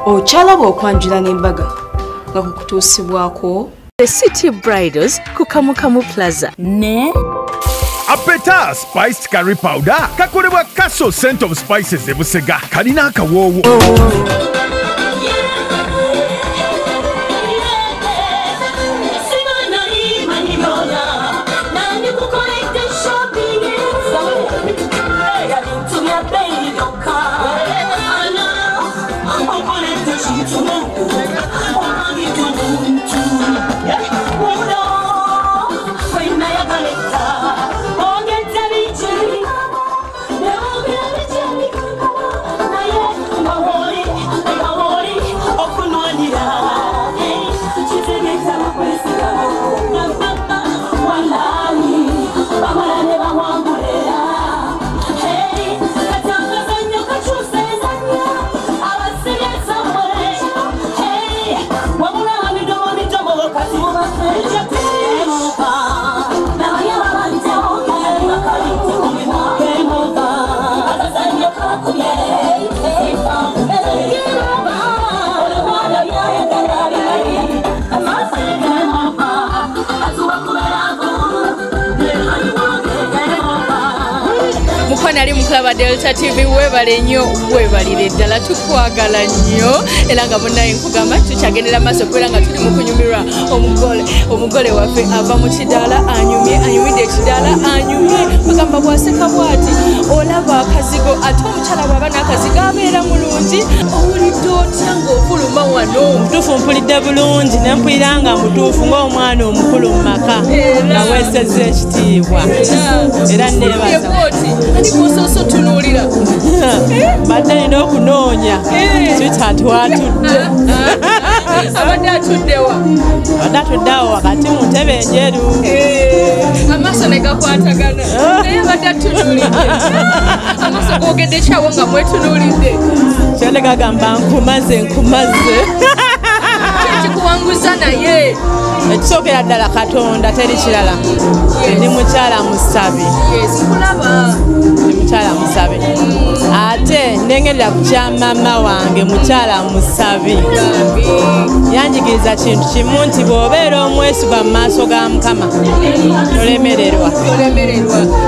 Ochalaba okwanjula n'embaga nga kukutuusibwako The City Bridals ku Kamukamu Plaza ne Apeta Spiced Curry Powder kakolebwa Castle Scent of Spices Busega kalina akawoowo. Nali mukulaba Delta TV webale nnyo webalire ddala tukwagala nnyo era nga munaye nkugamba tukyagendera maaso kubera nga tuli mu kunyumirwa omugole waffe ava mu kidaala anyumidde ekidaala anyumye mugamba bwaseka bwati olaba akazigo ate omukyala bw'aba n'akazigo abeera mulungi owulidde otya ng'ofuluma wano mutuufu mpulidde bulungi ne mpulira nga mutuufu ng'omwana omukulu mu maka nga weesezza ekitiibwa era neebaza Soso tunulira badde nina okunoonya sweetheart watudde abadde atuddewa badde atuddeawo wakati mu ntebe enjeru amaaso ne gakwatagana naye badde atunulidde amaaso googedde kyawo nga mwetunulidde kyende gagamba nkumaze kikuwanguza naye ekisookera ddala Katonda teri kirala ndi mukyala musabe mukyala musabe ate nengerera ku kya mama wange mukyala musabe yanjigiriza kintu kimu nti bw'obeera omwesigwa mu maaso ga Mukama tolemererwa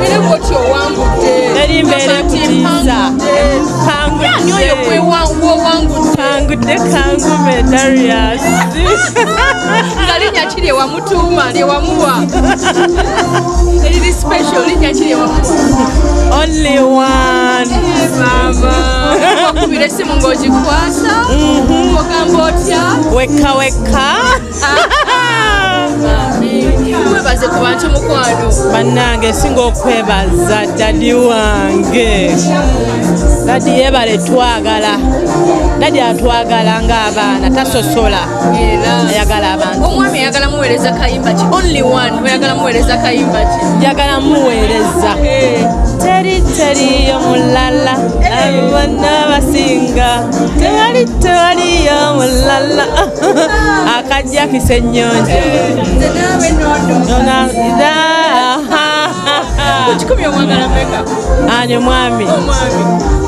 era bw'otyo owangudde eri mbeera ekutiisa kangudde kangume Darius nga linnya ki lye wamutuuma lye wamuwa eriri special linnya ki lye wamuwa only one mama wakubira essimu ng'ogikwasa ogamba otya wekka webaze ku bantu mukwano bannange singa okwebaza dadi wange dadi yebale twagala dadi atwagala ng'abaana tasosola ayagala abantu omwami ayagala muweereza kayimba ki only one oyagala muweereza kayimba ki njagala muweereza teri omulala abana basinga tewali omulala akajja kisennyonjo kikumi omwagala meka ani omwami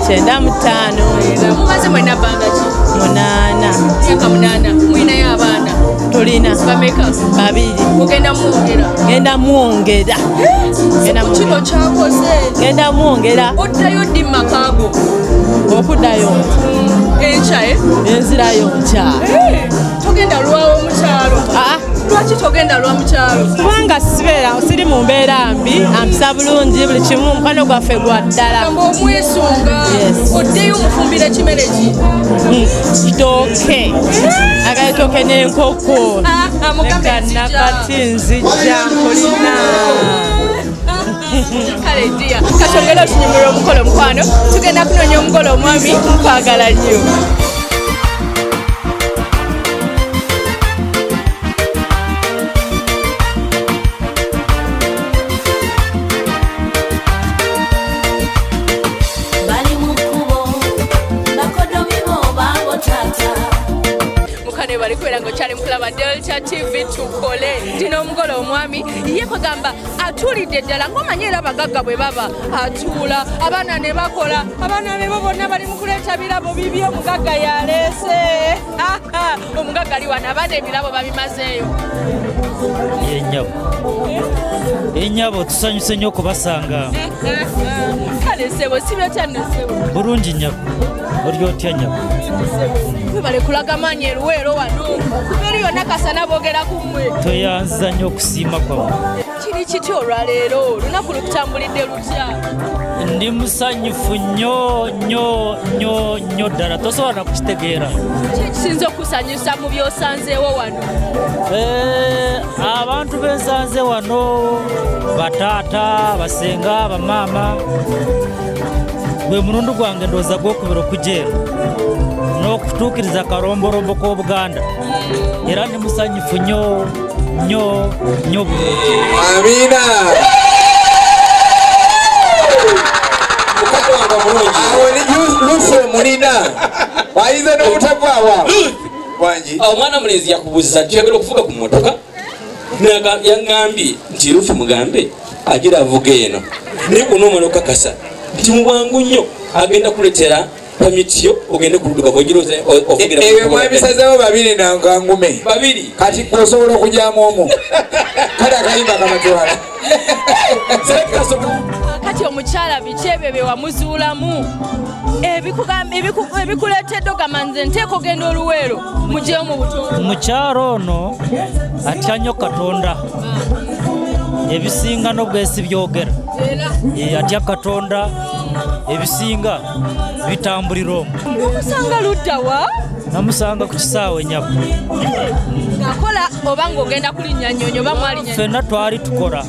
95 mumaze mwena bbanga ki 8 myaka 8 mwinayo abaana tulina bameka 2 ogenda muwongera kino kyakoze genda muwongera oddayo ddi makaago okuddayo enkya enzirayo nkya togenda lwawo mukyalo lwaki togenda lwa mukyalo kubanga siri mu mbeera mbi ampisa bulungi buli kimu mukwano gwaffe gwa ddala omwesunga oddeyo omufumbira kimere ki kitooke agalitoke n'enkoko nakati nzijja nkulina kale ddiya katongera otunyumirwa omukolo mukwano tugenda kunoonya omugolo omwami nkwagala nnyo wali kwera ngo chali mkulaba Delta TV tukole dino omugole omwami ye kwagamba atulidde ddala ngomanyera abagagga bwe baba atula abaana ne bakola abaana be bonna bali mu kuleeta birabo bibyo omugagga yaleese omugagga ali wana abaana ebirabo babimazeeyo enyabo tusanyuse nnyo okubasanga kale sebo sibyo cyane sebo bulungi nyabo oli otya nyabo bale kulaga manyi eruweero wano kubera yonna kasana boogera kumwe toyanza nnyo okusiima kwamwe kiri kiti olwaleero lunaku lukutambulidde lutya ndi musanyufu nnyo ddala tosobola na kukitegeera kisinza okusanyusa mu byosanzeewo wano abantu bensanze wano bataata basenga bamaama gwe mulundu gwange ndowooza gwokubira okujeera n'okutuukiriza akaromborombo k'obuganda era ndi musanyufu nnyo bulungi amina lufe mulina wayize n'obutavaawa wangi omwana mulenzi yakubuuziza tuyagala okuvuga ku mmotoka yaŋŋambye nti lufe mugambe agira avuga eno naye kuno omwana okakasa nti mubwangu nnyo agenda kuletera pamitiyo ogende ku luduka ebyo mwabisazeewo babiri nankangume babiri kati osobola okujyamu omu kale akayimba kamatwala kati omukyala biki ebyo bye wamuzuulamu ebikuleetedde ogamba nze nteeka ogenda oluweero mugyeyo mu butonde mukyalo ono atya nnyo katonda ebisinga n'obwesi byogera atya katonda ebisinga bitambulira omwo omusanga ludda wa namusanga ku kisaawe nyabo ng'akola oba ng'ogenda kulinnya nnyonyi oba mwalinya ffenna twali tukola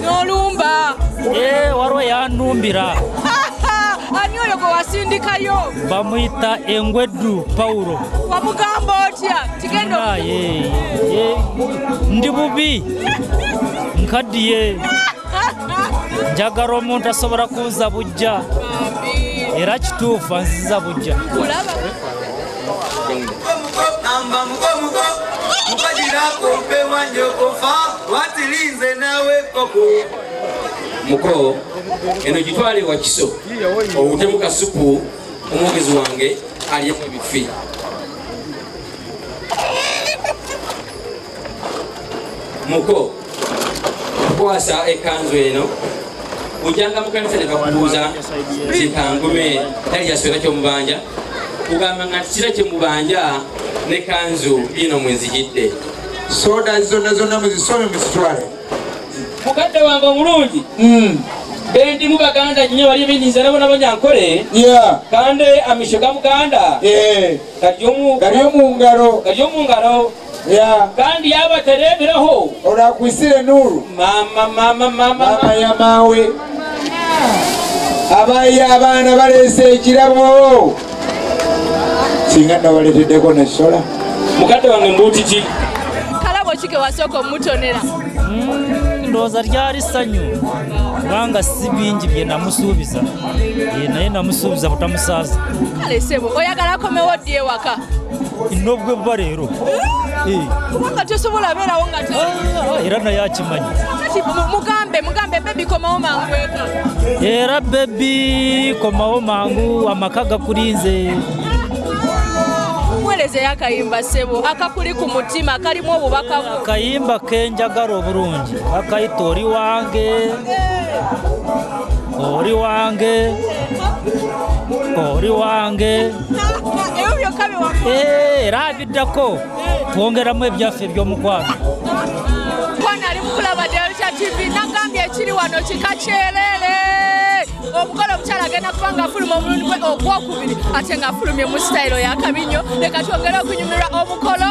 n'olumba waliwo yanumbira ani oyo gwe wasindikayo bamuyita Engweddu Paulo wamugamba otya tigenda ndi bubi nkaddiye njagala omuntu asobola kunza bujja era kituufu anziza bujja muko eno gitwale wa kiso obutemu kasupu omwogezi wange aliyemu ebifi muko kwasa ekanzu eno ujanga mukanisa ne bakubuuza nti kangume tali yaswera kyomubanja kugamba nga kira kyemubanja ne kanzu ino mwenzijidde soda zonna muzisome muzitwale mukadde wange omulungi bendi mu baganda nnyo bali bindinza nabo nabo nyankole kande amisho ga muganda gali omungalo kandi yabatereberaho olakwisire nuru mama ya mawe abayi abaana baleese ekirabo singa nabaleteddeko nekisola mukadde wange mbuutiki kalabo kike wasooka omutonera ndowooza lyali ssanyu kubanga si bingi bye namusuubiza naye namusuubiza butamusaaza kale sebo oyagala akomewo ddi ewaka nobwe buba leero kubanga tosobola beerawo nga era naye akimanyi mugambe bebi komawo mangu eka era bebi komawo mangu amaka gakulinze muweerezeyo akayimba sebo akakuli ku mutima kalimu obubaka akayimba kenjagala obulungi akayita oli wange ebyo byokka era abiddako twongeramu ebyaffe eby'omukwano kwana ali mukulaba Delta TV nagambye ekiri wano kikakyerere omugole omukyala agenda kuba ng'afuluma omulundi gwe ogwokubiri ate ng'afulumye mu sitayiro yakabinyo leka twongere okunyumirwa omukolo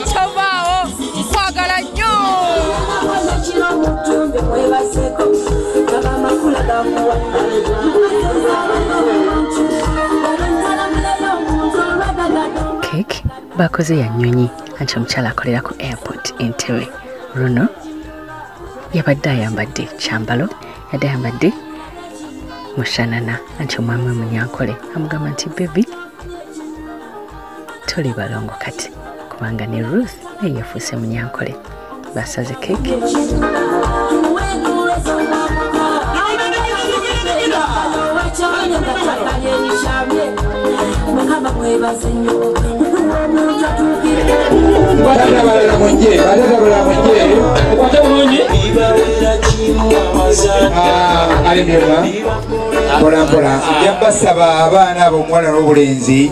tovaawo kwagala nnyo Cake bakoze ya nnyonyi anti omukyala akolera ku airport Entebbe Runo yabadde ayambadde kyambalo yadde ayambadde mushanana anti omwami Munyankole amugamba nti bebi toli balongo kati kubanga ne Ruth naye yafuuse munyankole basaze keeki. Mpola yabasaba abaana ab'omuwala n'obulenzi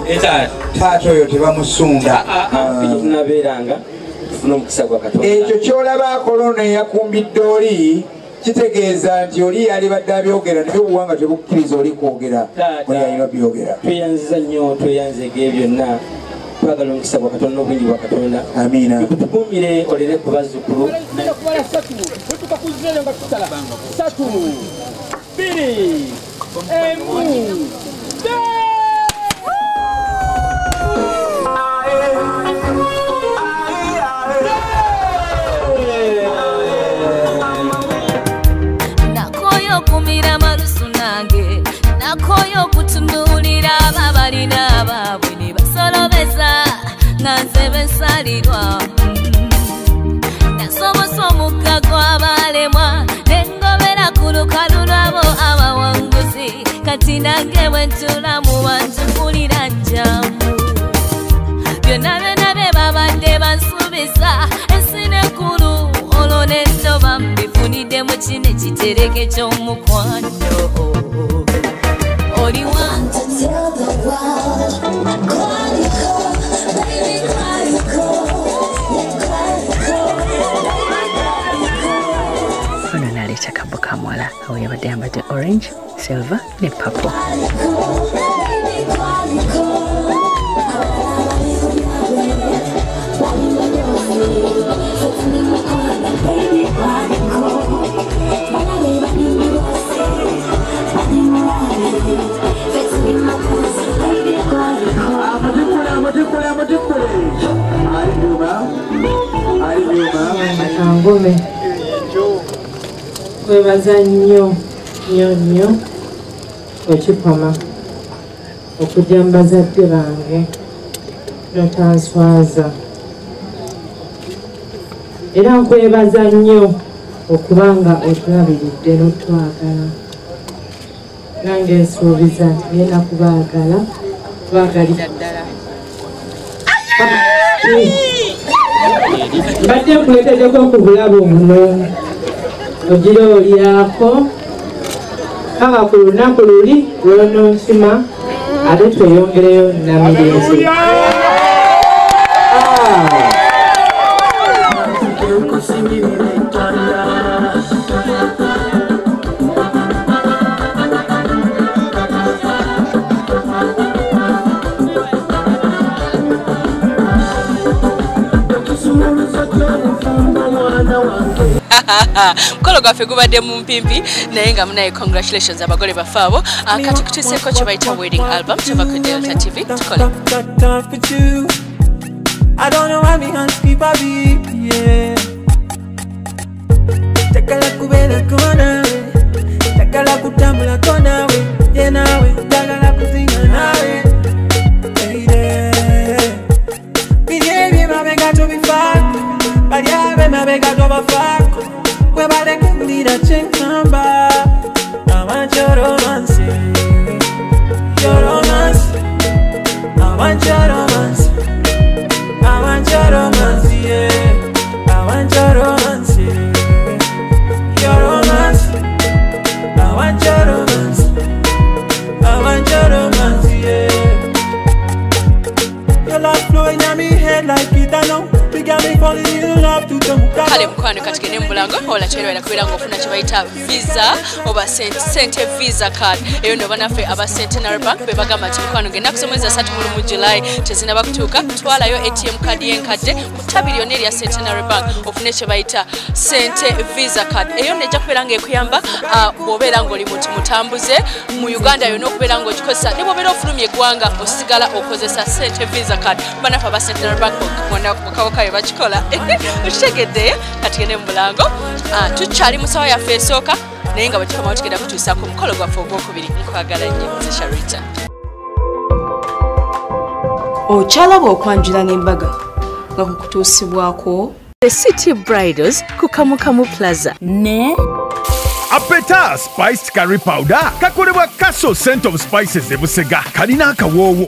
taata oyo tebamusunda. Ekyo ky'olaba akola ono eyakumbidde oli kitegeeza nti oli yalibadde abyogera naye obuwanga tebukkiriza oli kwogera oli alina byogera. Tweyanziza nnyo tweyanzega ebyo byonna twagala omukisa gwa Katonda n'obwingi bwa Katonda. Amiina. Tukuumire olere ku bazzukulu. Nakoyo kumira malusu nange, nakoyo kutunuulira ababalina abaabwe ne basolobeza nga nze bensalirwa. Nasomosa omugga gw'abalemwa ne ngobera ku lukalu lwabo abawanguzi, kati nange bwe ntula mu bantu mpulira njamu. Byonna byonna bye babadde bansuubiza ensi nekkulu olwo ne nno bambifunidde mu kino ekitereke ky'omukwano. Oli want to tell the world, chronicle, baby chronicle, ono naleeta kabbo ka muwala awo yabadde yambadde orange, silver ne purple. Angome kwebaza nnyo nnyo ekipama okujja mu bazadde bange notanswaza, era nkwebaza nnyo okubanga otulabiridde n'otwagala. Nange nsuubiza nti ngenda kubaagala baagalira ddala. Mbadde nkuleeteddeko ku bulabu buno ogira olyako kaba ku lunaku luli lw'ononkima ate tweyongereyo namirenzi. Mukolo gwaffe gubadde mu mpimpi naye nga munaye congratulations abagole baffe abo. Kati kutuuseeko kye bayita wedding album kyova ku Delta TV tukole. I don't know why me can't keep a beat, yeah. Takala kubela kona we, takala kutambula kona we, yeah nawe, takala kuzinga nawe, baby. Bidye mabega to be fuck, badiabe mabega to be fuck. We bale kundira chenkamba, I want your romance, your romance, I want your romance. I want your romance, yeah. I want your romance, yeah. Your romance. I want your romance. I want your romance, yeah. Your love flowing on me head like it, I know. You got me falling in love to the Kale mukwano katigene mulango ola kyerera kubira ngofuna kye bayita visa oba sente visa card eyo ndo banaffe aba Centenary Bank bebaga mati mukwano genda kusomeza 3 mu July tezina bakutuuka twalayo ATM card yenkadde ku tabiriyoni erya Centenary Bank ofune kye bayita sente visa card eyo nejja kubera ng'ekuyamba bw'obeera ng'oli muntu mutambuze mu Uganda yonna okubeera ng'ogikozesa ne bw'obeera ofulumya eggwanga osigala okozesa sente visa card banaffe aba Centenary Bank mukawakayo bakikola ukitegedde katigene mu mulango tukyali musawo yaffe esooka naye nga bwekikomawo tugenda kutuusaako omukolo gwaffe ogwokubiri nkwagala nnyo nze Sharita. okyalaba okwanjula n'embaga nga kukutuusibwako The City Bridals ku Kamukamu Plaza ne Apeta Spiced Curry Powder kakolebwa Castle Scent of Spices e Busega kalina akawoowo